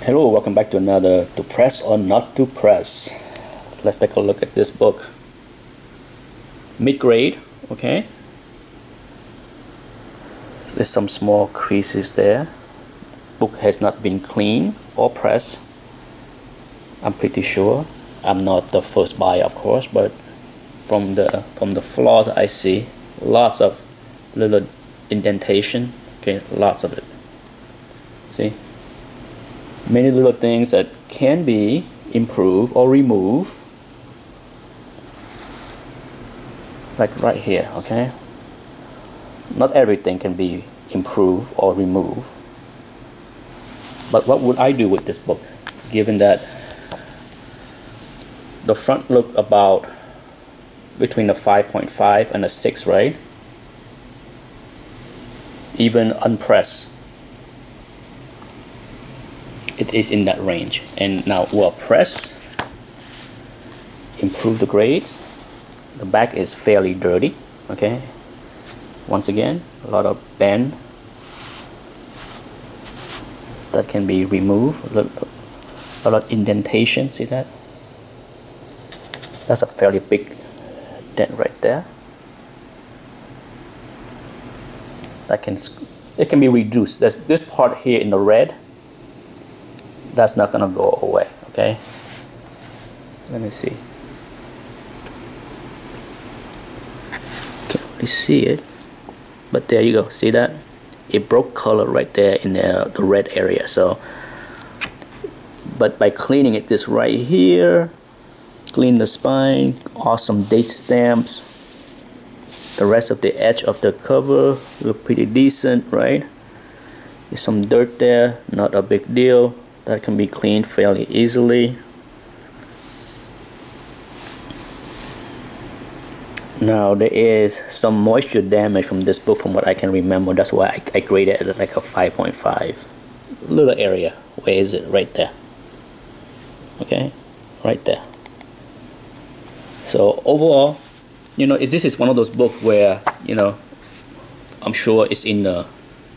Hello, welcome back to another To Press or Not to Press. Let's take a look at this book. Mid-grade, okay. There's some small creases there. Book has not been cleaned or pressed. I'm pretty sure. I'm not the first buyer, of course, but from the flaws I see, lots of little indentation. Okay, lots of it. See? Many little things that can be improved or removed, like right here. Okay, not everything can be improved or removed, but what would I do with this book, given that the front look about between a 5.5 and a 6, right? Even unpressed, it is in that range. And now we'll press, improve the grades. The back is fairly dirty. Okay, once again, a lot of bend that can be removed. A lot of indentation. See that? That's a fairly big dent right there. It can be reduced. There's this part here in the red. That's not gonna go away. Okay, let me see. Can't really see it, but there you go. See that? It broke color right there in the red area. So, but by cleaning it, this right here, clean the spine, awesome date stamps. The rest of the edge of the cover look pretty decent, right? There's some dirt there, not a big deal. That can be cleaned fairly easily. Now there is some moisture damage from this book from what I can remember. That's why I graded it like a 5.5. Little area. Where is it? Right there. Okay, right there. So overall, you know, this is one of those books where, you know, I'm sure it's in the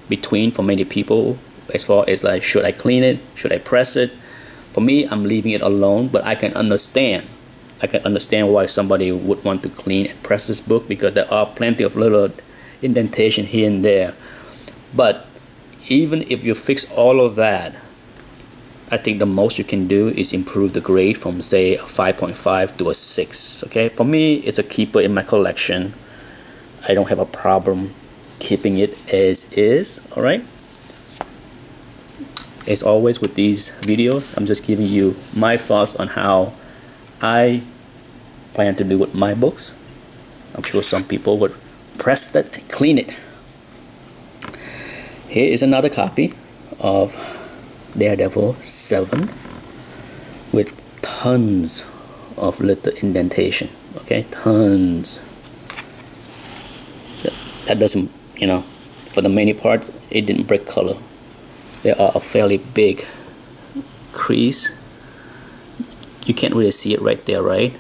between for many people. As far as like, should I clean it? Should I press it? For me, I'm leaving it alone, but I can understand. I can understand why somebody would want to clean and press this book, because there are plenty of little indentation here and there. But even if you fix all of that, I think the most you can do is improve the grade from, say, a 5.5 to a 6. Okay, for me, it's a keeper in my collection. I don't have a problem keeping it as is. All right. As always with these videos, I'm just giving you my thoughts on how I plan to do with my books. I'm sure some people would press that and clean it. Here is another copy of Daredevil 7 with tons of little indentation. Okay, tons. That doesn't, you know, for the many parts, it didn't break color. There are a fairly big crease. You can't really see it right there, right?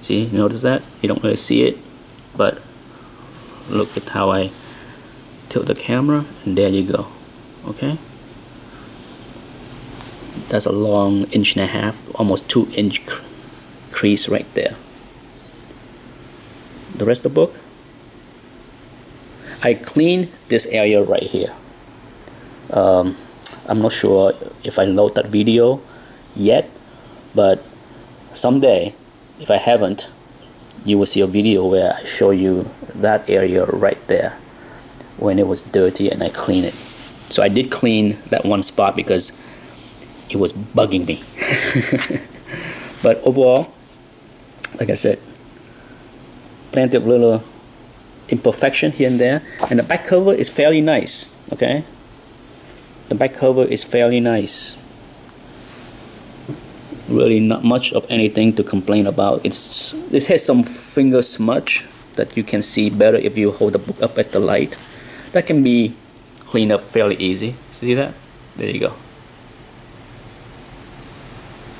See, notice that? You don't really see it, but look at how I tilt the camera, and there you go. Okay? That's a long 1.5 inches, almost 2-inch crease right there. The rest of the book, I cleaned this area right here. I'm not sure if I load that video yet, but someday, if I haven't, you will see a video where I show you that area right there when it was dirty and I cleaned it. So I did clean that one spot because it was bugging me. But overall, like I said, plenty of little imperfection here and there, and the back cover is fairly nice. Okay, the back cover is fairly nice. Really not much of anything to complain about. This has some finger smudge that you can see better if you hold the book up at the light. That can be cleaned up fairly easy. See that? There you go.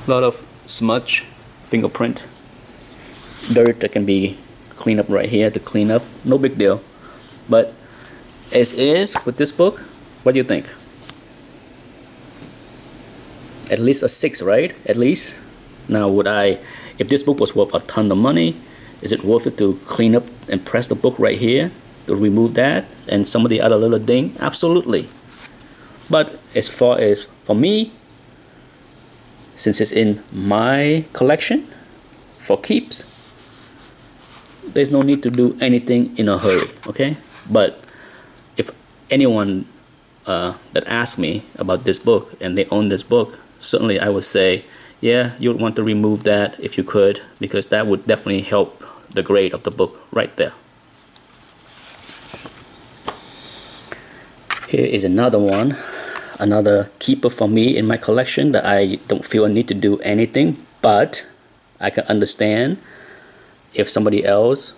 A lot of smudge, fingerprint, dirt that can be cleaned up right here to clean up. No big deal. But as is with this book, what do you think? at least a 6, right? At least. Now, if this book was worth a ton of money, is it worth it to clean up and press the book right here to remove that and some of the other little thing? Absolutely. But as far as for me, since it's in my collection for keeps, there's no need to do anything in a hurry, okay? But if anyone that asks me about this book and they own this book, certainly I would say, yeah, you would want to remove that if you could, because that would definitely help the grade of the book right there. Here is another one, another keeper for me in my collection that I don't feel I need to do anything, but I can understand if somebody else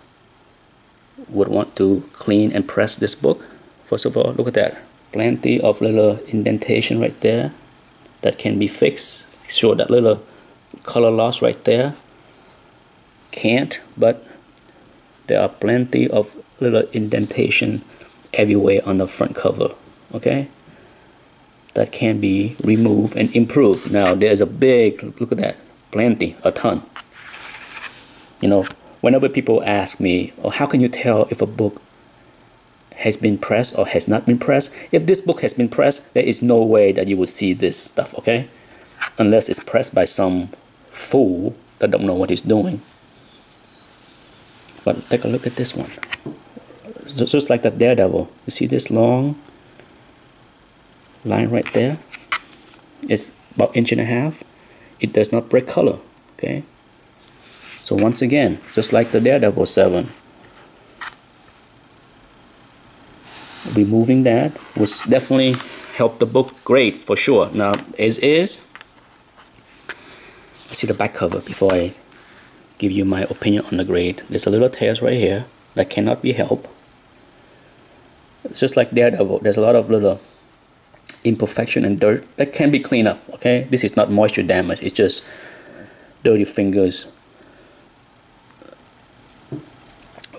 would want to clean and press this book. First of all, look at that. Plenty of little indentation right there that can be fixed. Sure, that little color loss right there can't, but there are plenty of little indentation everywhere on the front cover, okay? That can be removed and improved. Now there's a big, look at that, plenty, a ton. You know, whenever people ask me, oh, how can you tell if a book has been pressed or has not been pressed? If this book has been pressed, there is no way that you will see this stuff, okay? Unless it's pressed by some fool that don't know what he's doing. But take a look at this one. It's just like that Daredevil. You see this long line right there? It's about 1.5 inches. It does not break color, okay? So once again, just like the Daredevil 7, removing that would definitely help the book grade for sure. Now, as is, let's see the back cover before I give you my opinion on the grade. There's a little tears right here that cannot be helped. It's just like Daredevil. There's a lot of little imperfection and dirt that can be cleaned up, okay? This is not moisture damage. It's just dirty fingers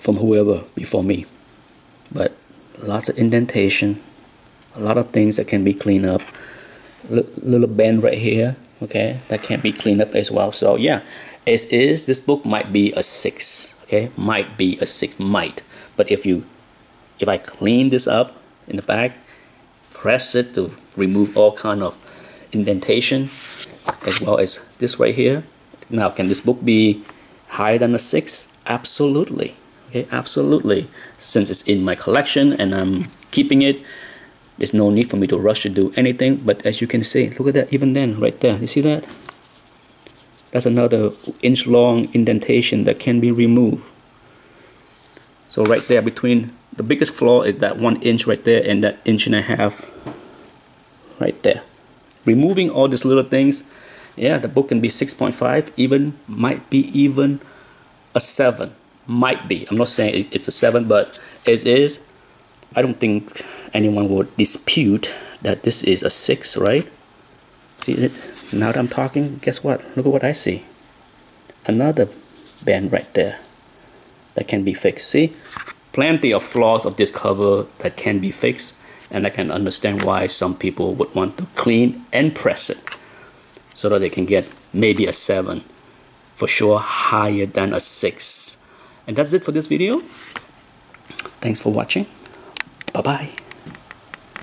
from whoever before me. But lots of indentation, a lot of things that can be cleaned up. Little bend right here, okay, that can be cleaned up as well. So yeah, as is, this book might be a 6, okay, might be a 6, might. But if I clean this up in the back, press it to remove all kind of indentation, as well as this right here. Now, can this book be higher than a 6? Absolutely. Okay, absolutely. Since it's in my collection and I'm keeping it, there's no need for me to rush to do anything. But as you can see, look at that, even then, right there. You see that? That's another inch-long indentation that can be removed. So right there, between the biggest flaw is that 1 inch right there and that 1.5 inches right there. Removing all these little things, yeah, the book can be 6.5, even might be even a 7. Might be. I'm not saying it's a 7, but as is, I don't think anyone would dispute that this is a 6, right? See it? Now that I'm talking, guess what? Look at what I see. Another bend right there that can be fixed. See? Plenty of flaws of this cover that can be fixed, and I can understand why some people would want to clean and press it so that they can get maybe a 7. For sure, higher than a 6. And that's it for this video. Thanks for watching. Bye-bye.